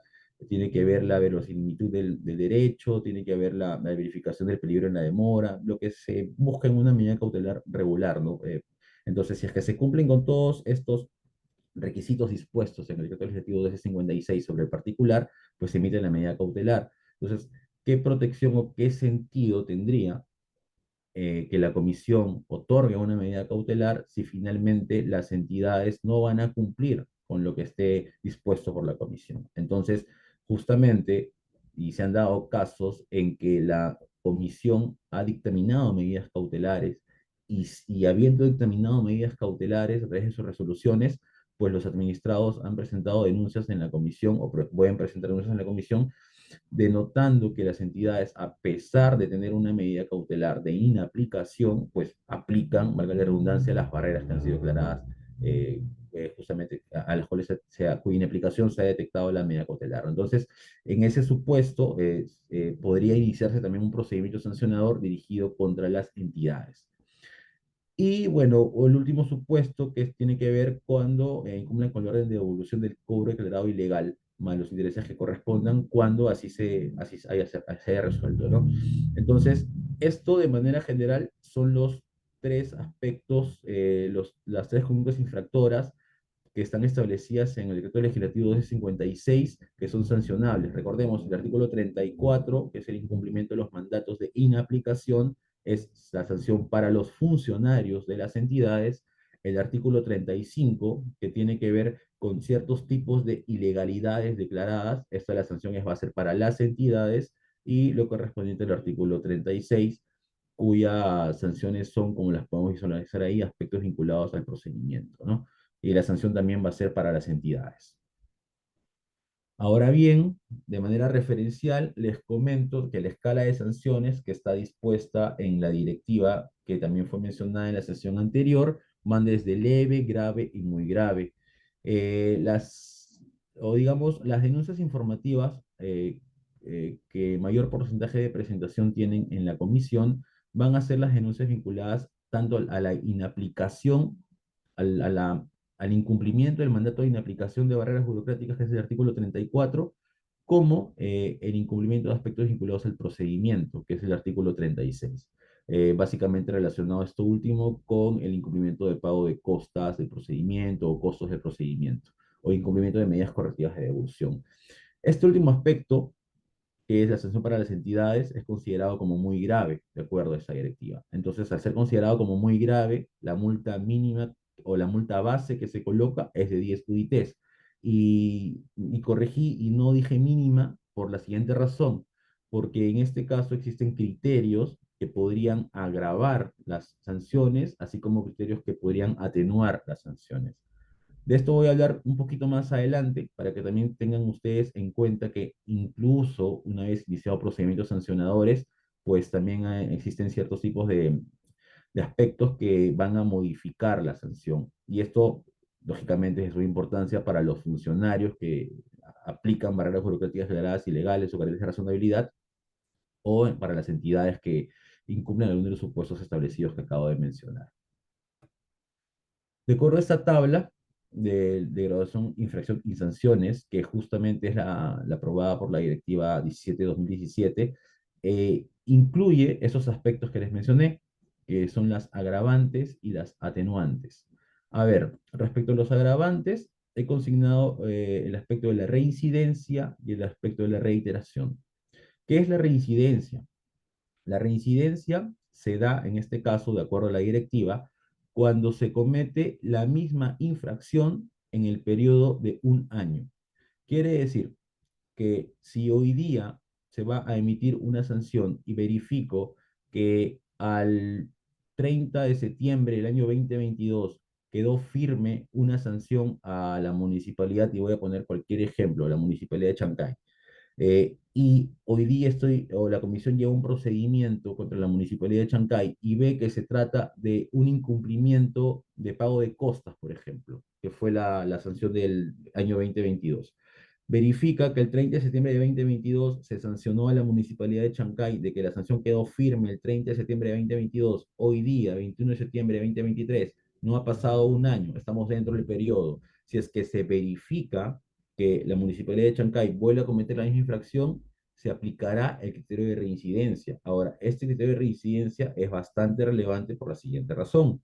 Tiene que ver la verosimilitud del derecho, tiene que ver la verificación del peligro en la demora, lo que se busca en una medida cautelar regular, ¿no? Entonces, si es que se cumplen con todos estos requisitos dispuestos en el decreto legislativo 1256 sobre el particular, pues se emite la medida cautelar. Entonces, ¿qué protección o qué sentido tendría que la comisión otorgue una medida cautelar si finalmente las entidades no van a cumplir con lo que esté dispuesto por la comisión? Entonces, justamente, y se han dado casos en que la comisión ha dictaminado medidas cautelares y habiendo dictaminado medidas cautelares a través de sus resoluciones, pues los administrados han presentado denuncias en la comisión o pueden presentar denuncias en la comisión denotando que las entidades, a pesar de tener una medida cautelar de inaplicación, pues aplican, valga la redundancia, las barreras que han sido declaradas justamente a las cuales cuya inaplicación se ha detectado la medida cautelar. Entonces, en ese supuesto, podría iniciarse también un procedimiento sancionador dirigido contra las entidades. Y bueno, el último supuesto que tiene que ver cuando incumplen con el orden de devolución del cobro declarado ilegal, más los intereses que correspondan, cuando así se haya resuelto, ¿no? Entonces, esto de manera general son los tres aspectos, las tres conductas infractoras que están establecidas en el decreto legislativo 256, que son sancionables. Recordemos, el artículo 34, que es el incumplimiento de los mandatos de inaplicación, es la sanción para los funcionarios de las entidades. El artículo 35, que tiene que ver con ciertos tipos de ilegalidades declaradas, esta la sanción va a ser para las entidades, y lo correspondiente al artículo 36, cuyas sanciones son, como las podemos visualizar ahí, aspectos vinculados al procedimiento, ¿no? Y la sanción también va a ser para las entidades. Ahora bien, de manera referencial, les comento que la escala de sanciones que está dispuesta en la directiva, que también fue mencionada en la sesión anterior, van desde leve, grave y muy grave. O digamos, las denuncias informativas que mayor porcentaje de presentación tienen en la comisión van a ser las denuncias vinculadas tanto a la inaplicación, a la al incumplimiento del mandato de inaplicación de barreras burocráticas, que es el artículo 34, como el incumplimiento de aspectos vinculados al procedimiento, que es el artículo 36. Básicamente relacionado esto último con el incumplimiento de pago de costas del procedimiento o costos del procedimiento, o incumplimiento de medidas correctivas de devolución. Este último aspecto, que es la sanción para las entidades, es considerado como muy grave, de acuerdo a esa directiva. Entonces, al ser considerado como muy grave, la multa mínima o la multa base que se coloca es de 10 UITs. Y corregí y no dije mínima por la siguiente razón, porque en este caso existen criterios que podrían agravar las sanciones, así como criterios que podrían atenuar las sanciones. De esto voy a hablar un poquito más adelante para que también tengan ustedes en cuenta que incluso una vez iniciado procedimientos sancionadores, pues también existen ciertos tipos de aspectos que van a modificar la sanción. Y esto, lógicamente, es de suma importancia para los funcionarios que aplican barreras burocráticas declaradas ilegales o carentes de razonabilidad, o para las entidades que incumplen algunos de los supuestos establecidos que acabo de mencionar. De acuerdo a esta tabla de graduación, infracción y sanciones, que justamente es la aprobada por la Directiva 17-2017, incluye esos aspectos que les mencioné, que son las agravantes y las atenuantes. A ver, respecto a los agravantes, he consignado el aspecto de la reincidencia y el aspecto de la reiteración. ¿Qué es la reincidencia? La reincidencia se da, en este caso, de acuerdo a la directiva, cuando se comete la misma infracción en el periodo de un año. Quiere decir que si hoy día se va a emitir una sanción y verifico que al 30 de septiembre del año 2022 quedó firme una sanción a la municipalidad, y voy a poner cualquier ejemplo, la municipalidad de Chancay, y hoy día o la comisión lleva un procedimiento contra la municipalidad de Chancay y ve que se trata de un incumplimiento de pago de costas, por ejemplo, que fue la sanción del año 2022. Verifica que el 30 de septiembre de 2022 se sancionó a la municipalidad de Chancay, de que la sanción quedó firme el 30 de septiembre de 2022. Hoy día, 21 de septiembre de 2023, no ha pasado un año, estamos dentro del periodo. Si es que se verifica que la municipalidad de Chancay vuelve a cometer la misma infracción, se aplicará el criterio de reincidencia. Ahora, este criterio de reincidencia es bastante relevante por la siguiente razón,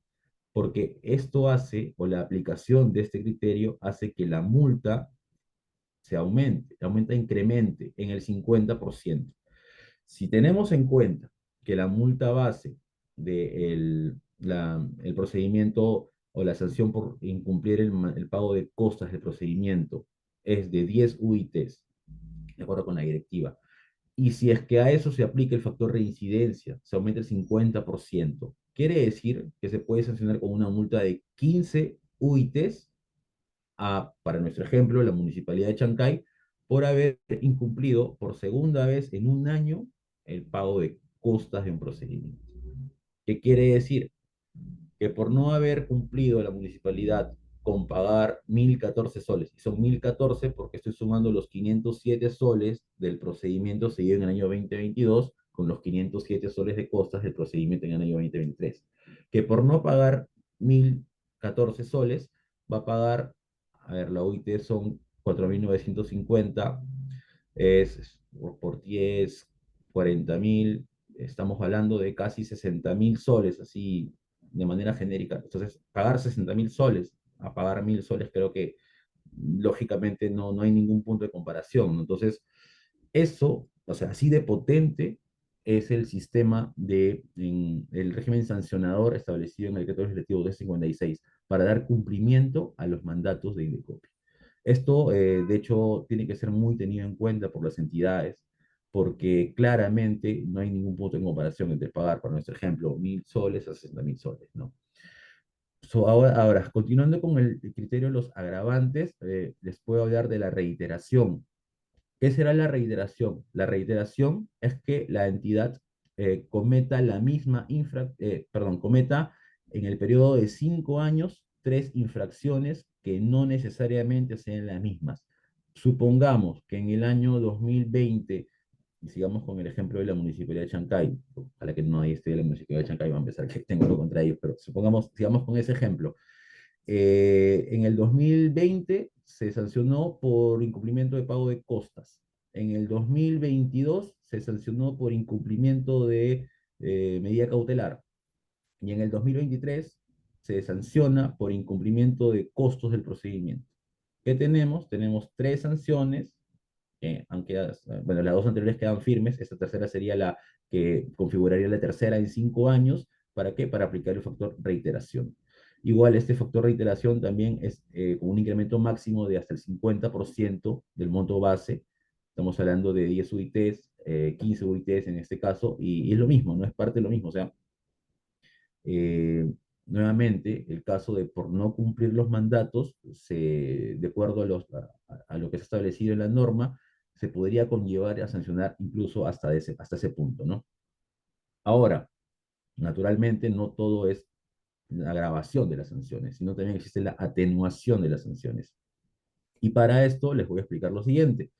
porque esto hace, o la aplicación de este criterio hace que la multa se incremente en el 50%. Si tenemos en cuenta que la multa base del procedimiento o la sanción por incumplir el pago de costas del procedimiento es de 10 UITs, de acuerdo con la directiva, y si es que a eso se aplica el factor reincidencia, se aumenta el 50%, quiere decir que se puede sancionar con una multa de 15 UITs para nuestro ejemplo, la Municipalidad de Chancay, por haber incumplido por segunda vez en un año el pago de costas de un procedimiento. ¿Qué quiere decir? Que por no haber cumplido la municipalidad con pagar 1.014 soles, y son 1.014 porque estoy sumando los 507 soles del procedimiento seguido en el año 2022 con los 507 soles de costas del procedimiento en el año 2023, que por no pagar 1.014 soles va a pagar, a ver, la OIT son 4.950, por 10, 40.000, estamos hablando de casi 60.000 soles, así de manera genérica. Entonces, pagar 60.000 soles a pagar 1.000 soles, creo que lógicamente no hay ningún punto de comparación, ¿no? Entonces, eso, o sea, así de potente es el sistema el régimen sancionador establecido en el decreto legislativo 256 para dar cumplimiento a los mandatos de Indecopi. Esto, de hecho, tiene que ser muy tenido en cuenta por las entidades, porque claramente no hay ningún punto en comparación entre pagar, por nuestro ejemplo, 1.000 soles a 60.000 soles, ¿no? Ahora, continuando con el criterio de los agravantes, les puedo hablar de la reiteración. ¿Qué será la reiteración? La reiteración es que la entidad cometa cometa en el periodo de 5 años 3 infracciones que no necesariamente sean las mismas. Supongamos que en el año 2020, y sigamos con el ejemplo de la Municipalidad de Chancay, para que no esté de la Municipalidad de Chancay, va a empezar que tengo algo contra ellos, pero supongamos, sigamos con ese ejemplo. En el 2020 se sancionó por incumplimiento de pago de costas. En el 2022 se sancionó por incumplimiento de medida cautelar. Y en el 2023 se sanciona por incumplimiento de costos del procedimiento. ¿Qué tenemos? Tenemos 3 sanciones, aunque bueno, las 2 anteriores quedan firmes. Esta tercera sería la que configuraría la tercera en 5 años. ¿Para qué? Para aplicar el factor reiteración. Igual este factor reiteración también es con un incremento máximo de hasta el 50% del monto base. Estamos hablando de 10 UITs, 15 UITs en este caso, y es lo mismo, no es parte de lo mismo. O sea, nuevamente, el caso de por no cumplir los mandatos, de acuerdo a lo que se ha establecido en la norma, se podría conllevar a sancionar incluso hasta ese punto, ¿no? Ahora, naturalmente, no todo es la agravación de las sanciones, sino también existe la atenuación de las sanciones. Y para esto les voy a explicar lo siguiente.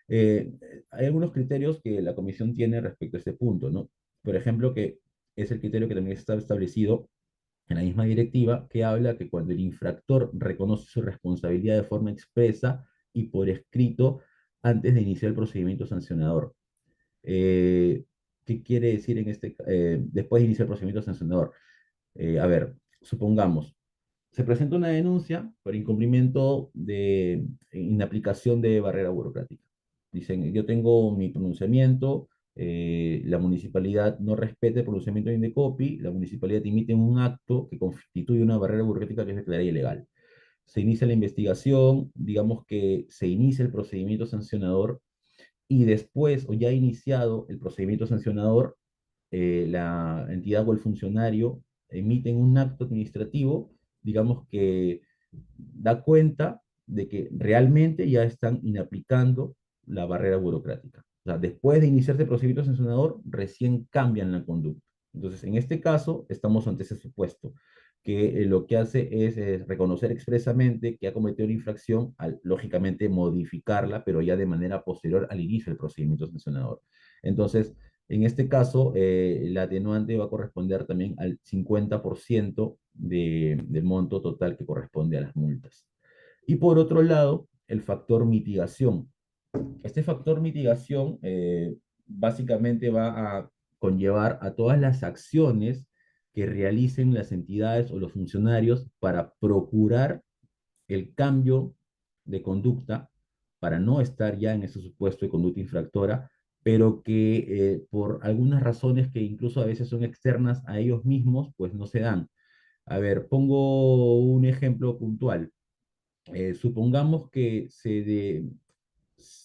Eh, Hay algunos criterios que la comisión tiene respecto a este punto, ¿no? Por ejemplo, que es el criterio que también está establecido en la misma directiva, que habla que cuando el infractor reconoce su responsabilidad de forma expresa y por escrito antes de iniciar el procedimiento sancionador. Eh, ¿Qué quiere decir después de iniciar el procedimiento sancionador? A ver, supongamos, se presenta una denuncia por incumplimiento de inaplicación de barrera burocrática. Dicen, yo tengo mi pronunciamiento, la municipalidad no respeta el pronunciamiento de Indecopi, la municipalidad emite un acto que constituye una barrera burocrática que es declarada ilegal. Se inicia la investigación, digamos que se inicia el procedimiento sancionador, y después o ya iniciado el procedimiento sancionador, la entidad o el funcionario emiten un acto administrativo, digamos que da cuenta de que realmente ya están inaplicando la barrera burocrática. O sea, después de iniciarse el procedimiento sancionador, recién cambian la conducta. Entonces, en este caso, estamos ante ese supuesto, que lo que hace es reconocer expresamente que ha cometido una infracción, al, lógicamente modificarla, pero ya de manera posterior al inicio del procedimiento sancionador. Entonces, en este caso, la atenuante va a corresponder también al 50% del monto total que corresponde a las multas. Y por otro lado, el factor mitigación. Este factor mitigación básicamente va a conllevar a todas las acciones que realicen las entidades o los funcionarios para procurar el cambio de conducta, para no estar ya en ese supuesto de conducta infractora, pero que por algunas razones que incluso a veces son externas a ellos mismos, pues no se dan. A ver, pongo un ejemplo puntual. Supongamos que se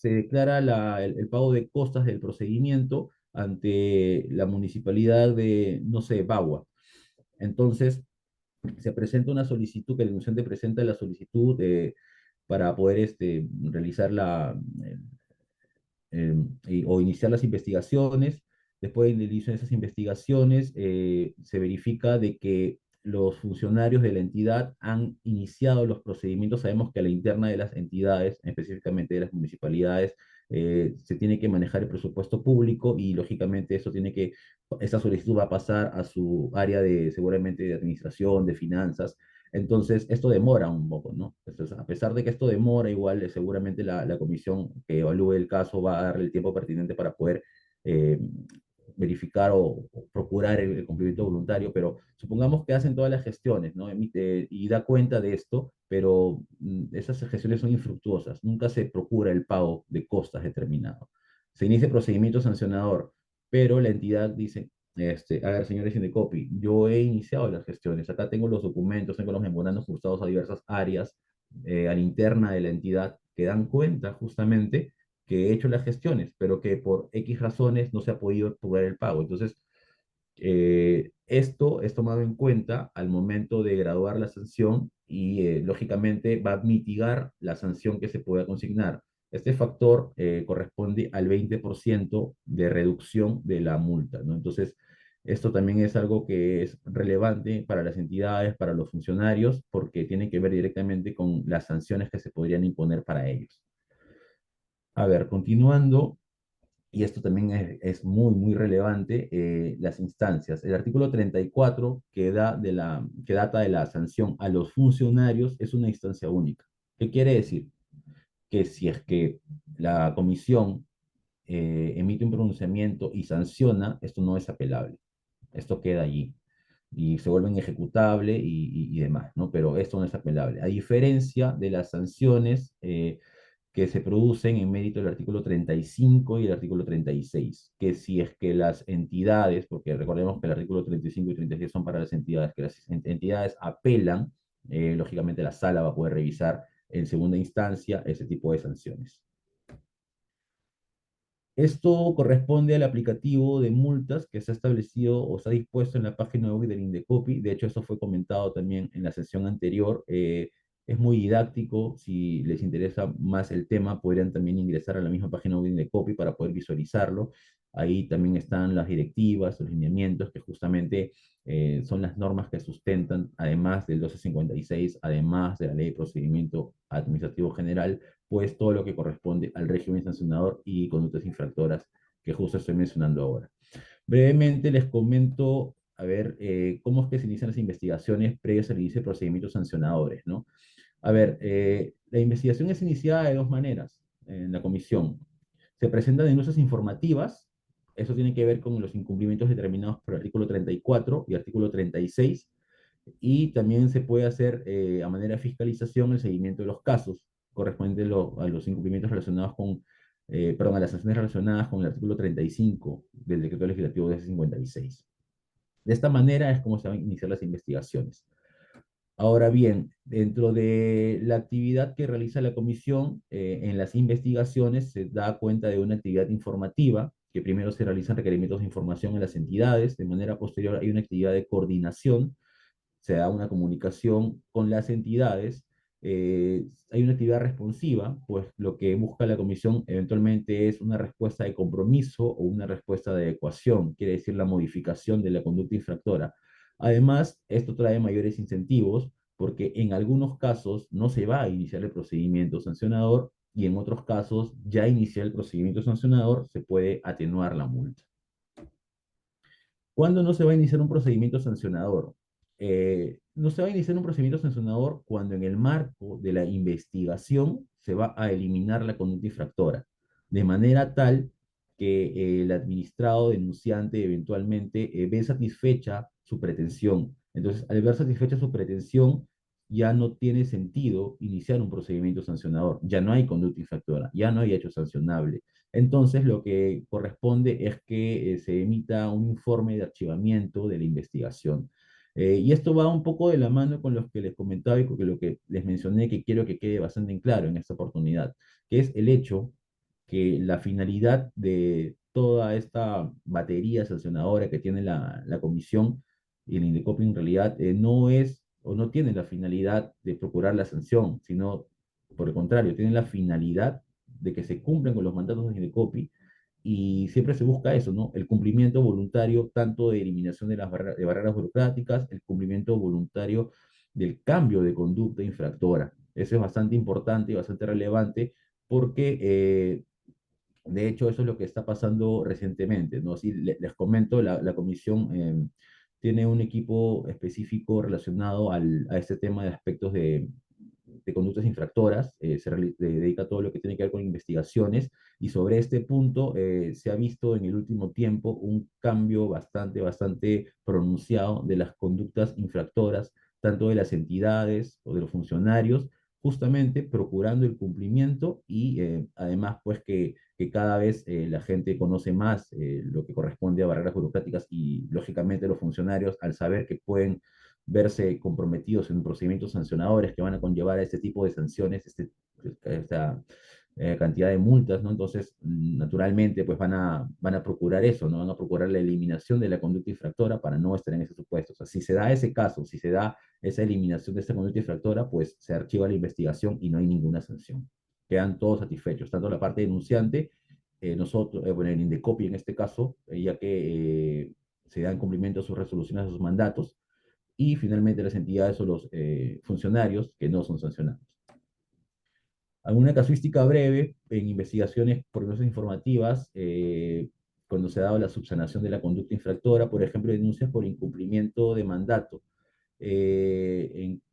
declara el pago de costas del procedimiento ante la municipalidad de, no sé, Bagua. Entonces, se presenta una solicitud, que el denunciante presenta la solicitud para poder realizar o iniciar las investigaciones. Después del inicio de esas investigaciones, se verifica de que los funcionarios de la entidad han iniciado los procedimientos. Sabemos que a la interna de las entidades, específicamente de las municipalidades, se tiene que manejar el presupuesto público y lógicamente esa solicitud va a pasar a su área de seguramente de administración, de finanzas. Entonces, esto demora un poco, ¿no? Entonces, a pesar de que esto demora, igual seguramente la comisión que evalúe el caso va a darle el tiempo pertinente para poder eh, verificar o procurar el cumplimiento voluntario, pero supongamos que hacen todas las gestiones, ¿no? Emite y da cuenta de esto, pero esas gestiones son infructuosas, nunca se procura el pago de costas determinado. Se inicia el procedimiento sancionador, pero la entidad dice, a ver, señores Indecopi, yo he iniciado las gestiones, acá tengo los documentos, tengo los memorandos cursados a diversas áreas, a la interna de la entidad, que dan cuenta justamente que he hecho las gestiones, pero que por X razones no se ha podido cobrar el pago. Entonces, esto es tomado en cuenta al momento de graduar la sanción y lógicamente va a mitigar la sanción que se pueda consignar. Este factor corresponde al 20% de reducción de la multa, ¿no? Entonces, esto también es algo que es relevante para las entidades, para los funcionarios, porque tiene que ver directamente con las sanciones que se podrían imponer para ellos. A ver, continuando, y esto también es muy, muy relevante, las instancias. El artículo 34 que data de la sanción a los funcionarios es una instancia única. ¿Qué quiere decir? Que si es que la comisión emite un pronunciamiento y sanciona, esto no es apelable. Esto queda allí y se vuelve ejecutable y demás, ¿no? Pero esto no es apelable. A diferencia de las sanciones que se producen en mérito del artículo 35 y el artículo 36, que si es que las entidades, porque recordemos que el artículo 35 y 36 son para las entidades, que las entidades apelan, lógicamente la sala va a poder revisar en segunda instancia ese tipo de sanciones. Esto corresponde al aplicativo de multas que se ha establecido o se ha dispuesto en la página web del Indecopi. De hecho, eso fue comentado también en la sesión anterior. Es muy didáctico. Si les interesa más el tema, podrían también ingresar a la misma página web del Indecopi para poder visualizarlo. Ahí también están las directivas, los lineamientos, que justamente son las normas que sustentan, además del 1256, además de la Ley de Procedimiento Administrativo General, pues todo lo que corresponde al régimen sancionador y conductas infractoras que justo estoy mencionando ahora. Brevemente les comento, a ver, cómo es que se inician las investigaciones previas al inicio de procedimientos sancionadores, ¿no? A ver, la investigación es iniciada de dos maneras en la comisión. Se presentan denuncias informativas, eso tiene que ver con los incumplimientos determinados por el artículo 34 y artículo 36, y también se puede hacer a manera de fiscalización el seguimiento de los casos correspondientes a los incumplimientos relacionados con, perdón, a las sanciones relacionadas con el artículo 35 del decreto legislativo de 56. De esta manera es como se van a iniciar las investigaciones. Ahora bien, dentro de la actividad que realiza la comisión, en las investigaciones se da cuenta de una actividad informativa, que primero se realizan requerimientos de información en las entidades, de manera posterior hay una actividad de coordinación, se da una comunicación con las entidades, hay una actividad responsiva, pues lo que busca la comisión eventualmente es una respuesta de compromiso o una respuesta de adecuación, quiere decir la modificación de la conducta infractora. Además, esto trae mayores incentivos porque en algunos casos no se va a iniciar el procedimiento sancionador y en otros casos ya iniciar el procedimiento sancionador se puede atenuar la multa. ¿Cuándo no se va a iniciar un procedimiento sancionador? No se va a iniciar un procedimiento sancionador cuando en el marco de la investigación se va a eliminar la conducta infractora, de manera tal que el administrado denunciante eventualmente ve satisfecha su pretensión. Entonces, al ver satisfecha su pretensión, ya no tiene sentido iniciar un procedimiento sancionador, ya no hay conducta infractora, ya no hay hecho sancionable. Entonces, lo que corresponde es que se emita un informe de archivamiento de la investigación. Y esto va un poco de la mano con lo que les comentaba y con lo que les mencioné, que quiero que quede bastante en claro en esta oportunidad, que es el hecho que la finalidad de toda esta batería sancionadora que tiene la comisión y el Indecopi en realidad no es o no tiene la finalidad de procurar la sanción, sino por el contrario, tiene la finalidad de que se cumplan con los mandatos de Indecopi y siempre se busca eso, ¿no? El cumplimiento voluntario tanto de eliminación de las de barreras burocráticas, el cumplimiento voluntario del cambio de conducta infractora. Eso es bastante importante y bastante relevante porque de hecho, eso es lo que está pasando recientemente, ¿no? Así les comento, la comisión tiene un equipo específico relacionado a este tema de aspectos de conductas infractoras, dedica a todo lo que tiene que ver con investigaciones, y sobre este punto se ha visto en el último tiempo un cambio bastante pronunciado de las conductas infractoras, tanto de las entidades o de los funcionarios, justamente procurando el cumplimiento y además pues que cada vez la gente conoce más lo que corresponde a barreras burocráticas y lógicamente los funcionarios al saber que pueden verse comprometidos en procedimientos sancionadores que van a conllevar a este tipo de sanciones, esta cantidad de multas, ¿no? Entonces, naturalmente, pues van a procurar eso, ¿no? Van a procurar la eliminación de la conducta infractora para no estar en ese supuesto. O sea, si se da ese caso, si se da esa eliminación de esta conducta infractora, pues se archiva la investigación y no hay ninguna sanción. Quedan todos satisfechos, tanto la parte denunciante, nosotros, bueno, el Indecopi en este caso, ya que se dan cumplimiento a sus resoluciones, a sus mandatos, y finalmente las entidades o los funcionarios que no son sancionados. Alguna casuística breve en investigaciones por causas informativas, cuando se ha dado la subsanación de la conducta infractora, por ejemplo, denuncias por incumplimiento de mandato.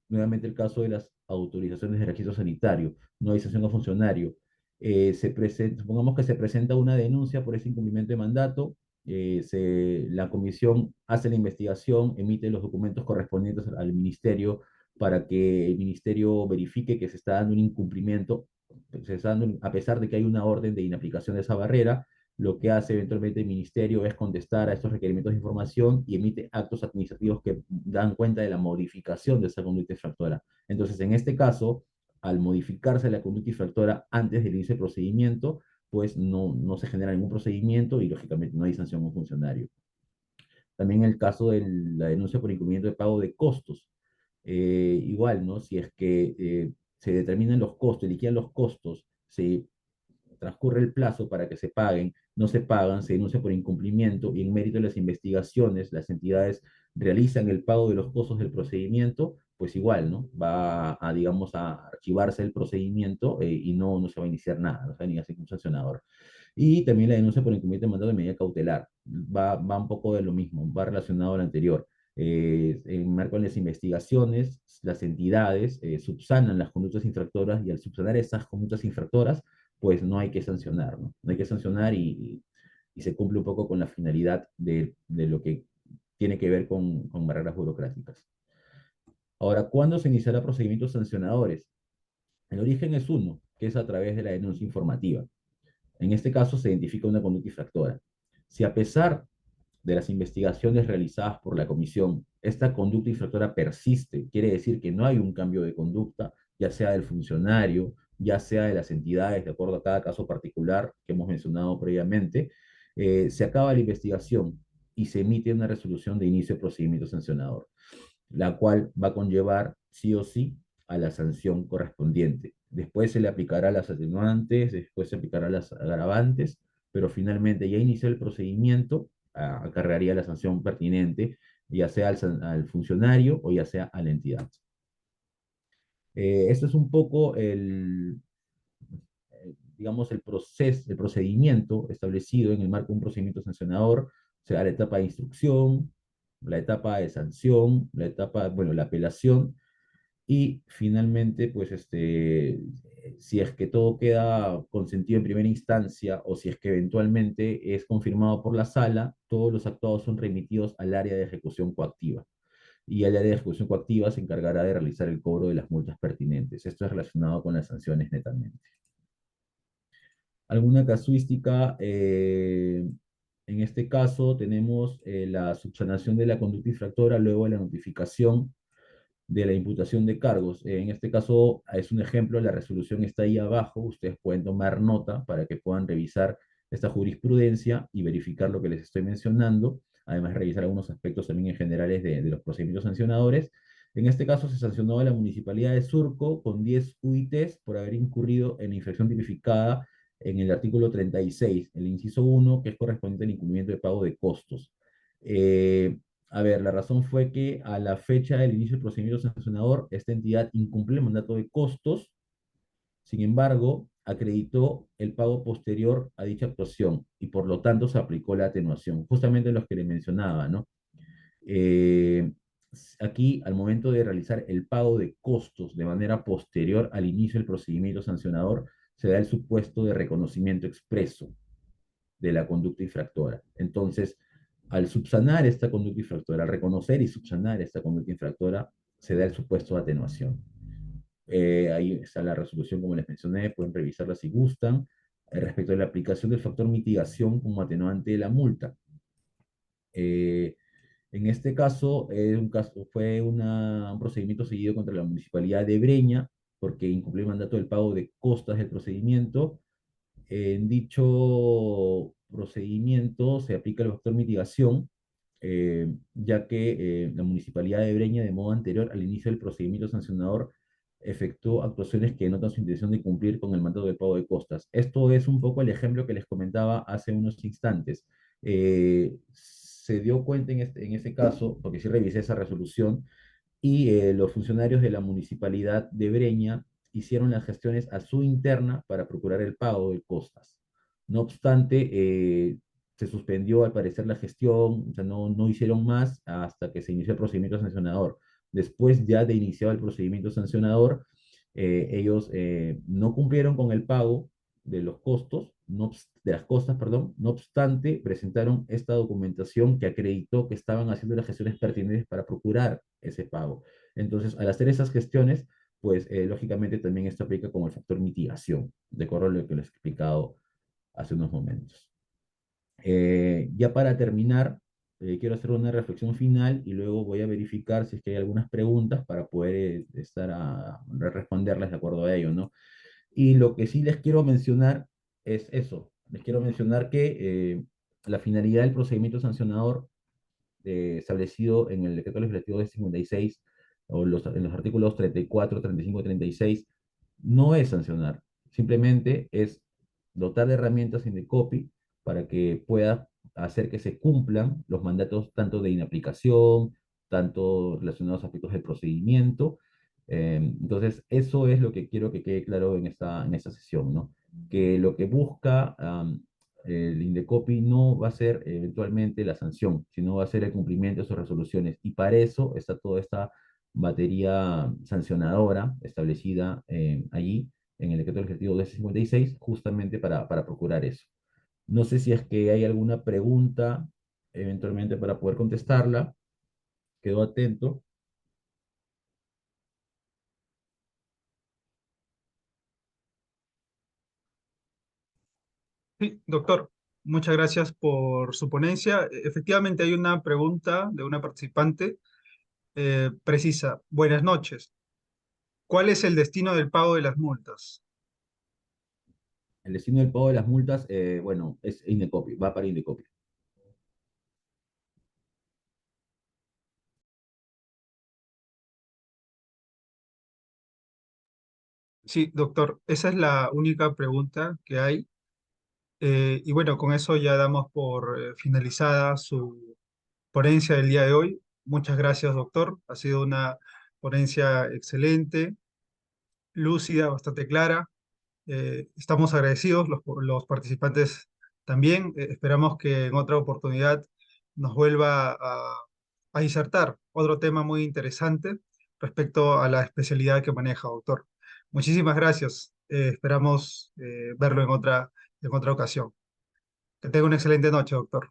Nuevamente el caso de las autorizaciones de registro sanitario, no hay sanción a funcionario. Supongamos que se presenta una denuncia por ese incumplimiento de mandato, la comisión hace la investigación, emite los documentos correspondientes al ministerio para que el ministerio verifique que se está dando un incumplimiento, se está dando, a pesar de que hay una orden de inaplicación de esa barrera. Lo que hace eventualmente el ministerio es contestar a estos requerimientos de información y emite actos administrativos que dan cuenta de la modificación de esa conducta infractora. Entonces, en este caso, al modificarse la conducta infractora antes del inicio del procedimiento, pues no se genera ningún procedimiento y lógicamente no hay sanción a un funcionario. También el caso de la denuncia por incumplimiento de pago de costos. Igual, ¿no? Si es que se determinan los costos, liquidan los costos, se transcurre el plazo para que se paguen, no se pagan, se denuncia por incumplimiento y en mérito de las investigaciones las entidades realizan el pago de los costos del procedimiento, pues igual, ¿no? Va a, digamos, a archivarse el procedimiento y no se va a iniciar nada, no se va a iniciar ningún sancionador. Y también la denuncia por incumplimiento de mandato de medida cautelar. Va un poco de lo mismo, va relacionado al anterior. En marco de las investigaciones, las entidades subsanan las conductas infractoras y al subsanar esas conductas infractoras, pues no hay que sancionar, ¿no? No hay que sancionar y se cumple un poco con la finalidad de lo que tiene que ver con barreras burocráticas. Ahora, ¿cuándo se iniciará procedimientos sancionadores? El origen es uno, que es a través de la denuncia informativa. En este caso se identifica una conducta infractora. Si a pesar de las investigaciones realizadas por la comisión esta conducta infractora persiste, quiere decir que no hay un cambio de conducta, ya sea del funcionario, ya sea de las entidades, de acuerdo a cada caso particular que hemos mencionado previamente, se acaba la investigación y se emite una resolución de inicio de procedimiento sancionador, la cual va a conllevar sí o sí a la sanción correspondiente. Después se le aplicará las atenuantes, después se aplicará las agravantes, pero finalmente ya inició el procedimiento, acarrearía la sanción pertinente, ya sea al funcionario o ya sea a la entidad. Esto es un poco digamos, el procedimiento establecido en el marco de un procedimiento sancionador, o sea, la etapa de instrucción, la etapa de sanción, la etapa, bueno, la apelación, y finalmente, pues, si es que todo queda consentido en primera instancia o si es que eventualmente es confirmado por la sala, todos los actuados son remitidos al área de ejecución coactiva. Y el área de ejecución coactiva se encargará de realizar el cobro de las multas pertinentes. Esto es relacionado con las sanciones netamente. ¿Alguna casuística? En este caso tenemos la subsanación de la conducta infractora luego de la notificación de la imputación de cargos. En este caso es un ejemplo, la resolución está ahí abajo, ustedes pueden tomar nota para que puedan revisar esta jurisprudencia y verificar lo que les estoy mencionando, además revisar algunos aspectos también en generales de los procedimientos sancionadores. En este caso se sancionó a la Municipalidad de Surco con 10 UITs por haber incurrido en la infracción tipificada en el artículo 36, el inciso 1, que es correspondiente al incumplimiento de pago de costos. Eh, a ver, la razón fue que a la fecha del inicio del procedimiento sancionador, esta entidad incumplió el mandato de costos, sin embargo, acreditó el pago posterior a dicha actuación y por lo tanto se aplicó la atenuación, justamente los que le mencionaba, ¿no? Eh, Aquí, al momento de realizar el pago de costos de manera posterior al inicio del procedimiento sancionador, se da el supuesto de reconocimiento expreso de la conducta infractora. Entonces, al subsanar esta conducta infractora, al reconocer y subsanar esta conducta infractora, se da el supuesto de atenuación. Ahí está la resolución, como les mencioné, pueden revisarla si gustan. Respecto a la aplicación del factor mitigación como atenuante de la multa. Eh, en este caso, fue un procedimiento seguido contra la Municipalidad de Breña, porque incumplió el mandato del pago de costas del procedimiento. En dicho procedimiento se aplica el factor mitigación, ya que la Municipalidad de Breña, de modo anterior al inicio del procedimiento sancionador, efectuó actuaciones que denotan su intención de cumplir con el mandato de pago de costas. Esto es un poco el ejemplo que les comentaba hace unos instantes. Se dio cuenta en ese caso, porque sí revisé esa resolución, y los funcionarios de la Municipalidad de Breña hicieron las gestiones a su interna para procurar el pago de costas. No obstante, se suspendió al parecer la gestión, o sea, no hicieron más hasta que se inició el procedimiento sancionador. Después ya de iniciado el procedimiento sancionador, ellos no cumplieron con el pago de los costos, de las costas, perdón, no obstante, presentaron esta documentación que acreditó que estaban haciendo las gestiones pertinentes para procurar ese pago. Entonces, al hacer esas gestiones, pues lógicamente también esto aplica como el factor mitigación, de acuerdo a lo que les he explicado hace unos momentos. Ya para terminar, quiero hacer una reflexión final y luego voy a verificar si es que hay algunas preguntas para poder responderlas de acuerdo a ello, ¿no? Y lo que sí les quiero mencionar es eso. Les quiero mencionar que la finalidad del procedimiento sancionador establecido en el decreto legislativo de 56 o en los artículos 34, 35 y 36 no es sancionar. Simplemente es dotar de herramientas Indecopi para que pueda hacer que se cumplan los mandatos tanto de inaplicación, tanto relacionados a aspectos del procedimiento. Entonces, eso es lo que quiero que quede claro en esta sesión, ¿no? Que lo que busca el Indecopi no va a ser eventualmente la sanción, sino va a ser el cumplimiento de sus resoluciones. Y para eso está toda esta batería sancionadora establecida allí en el decreto legislativo 256, justamente para procurar eso. No sé si es que hay alguna pregunta eventualmente para poder contestarla. Quedo atento. Sí, doctor, muchas gracias por su ponencia. Efectivamente, hay una pregunta de una participante precisa. Buenas noches. ¿Cuál es el destino del pago de las multas? El destino del pago de las multas, bueno, es Indecopi, va para Indecopi. Sí, doctor, esa es la única pregunta que hay. Y bueno, con eso ya damos por finalizada su ponencia del día de hoy. Muchas gracias, doctor. Ha sido una ponencia excelente, lúcida, bastante clara. Estamos agradecidos, los participantes también. Esperamos que en otra oportunidad nos vuelva a insertar otro tema muy interesante respecto a la especialidad que maneja, doctor. Muchísimas gracias. Esperamos verlo en otra ocasión. Que tenga una excelente noche, doctor.